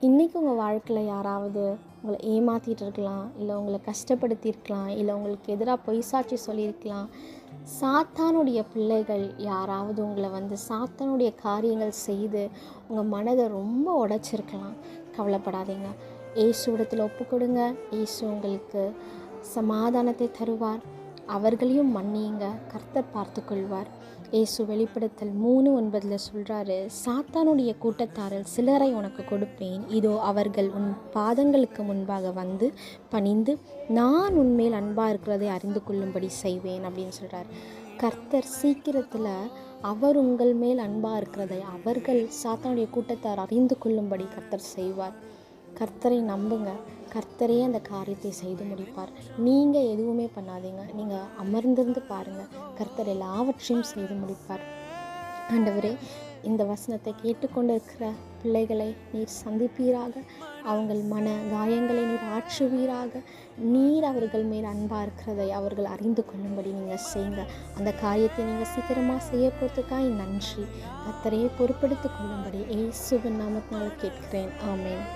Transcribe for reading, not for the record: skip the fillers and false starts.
இன்றைக்கி உங்கள் வாழ்க்கையில் யாராவது உங்களை ஏமாற்றிட்டு இருக்கலாம், இல்லை உங்களை கஷ்டப்படுத்தியிருக்கலாம், இல்லை உங்களுக்கு எதிராக பொய் சாட்சி சொல்லியிருக்கலாம். சாத்தானுடைய பிள்ளைகள் யாராவது உங்களை சாத்தானுடைய காரியங்கள் செய்து உங்கள் மனதை ரொம்ப உடைச்சிருக்கலாம். கவலைப்படாதீங்க, இயேசுவிடத்தில் ஒப்பு கொடுங்க. இயேசு உங்களுக்கு சமாதானத்தை தருவார். அவர்களையும் மன்னியுங்க, கர்த்தர் பார்த்து கொள்வார். இயேசு வெளிப்படுத்தல் 3:9 சொல்கிறாரு, சாத்தானுடைய கூட்டத்தாரில் சிலரை உனக்கு கொடுப்பேன், இதோ அவர்கள் உன் பாதங்களுக்கு முன்பாக வந்து பணிந்து நான் உன்மேல் அன்பாக இருக்கிறதை அறிந்து கொள்ளும்படி செய்வேன் அப்படின்னு சொல்கிறார். கர்த்தர் சீக்கிரத்தில் அவர் உங்கள் மேல் அன்பாக இருக்கிறதை அவர்கள் சாத்தானுடைய கூட்டத்தார் அறிந்து கொள்ளும்படி கர்த்தர் செய்வார். கர்த்தரை நம்புங்க, கர்த்தரே அந்த காரியத்தை செய்து முடிப்பார். நீங்கள் எதுவுமே பண்ணாதீங்க, நீங்கள் அமர்ந்திருந்து பாருங்கள், கர்த்தர் எல்லாவற்றையும் செய்து முடிப்பார். ஆண்டவரே, இந்த வசனத்தை கேட்டுக்கொண்டு இருக்கிற பிள்ளைகளை நீர் சந்திப்பீராக, அவங்கள் மன காயங்களை நீர் ஆற்றுவீராக. நீர் அவர்கள் மேல் அன்பாக இருக்கிறதை அவர்கள் அறிந்து கொள்ளும்படி நீங்கள் செய்யுங்க. அந்த காரியத்தை நீங்கள் சீக்கிரமாக செய்ய போகிறதுக்காக நன்றி. கர்த்தரையே பொறுப்படுத்திக் கொள்ளும்படி இயேசுவின் நாமத்தினால் கேட்கிறேன். ஆமென்.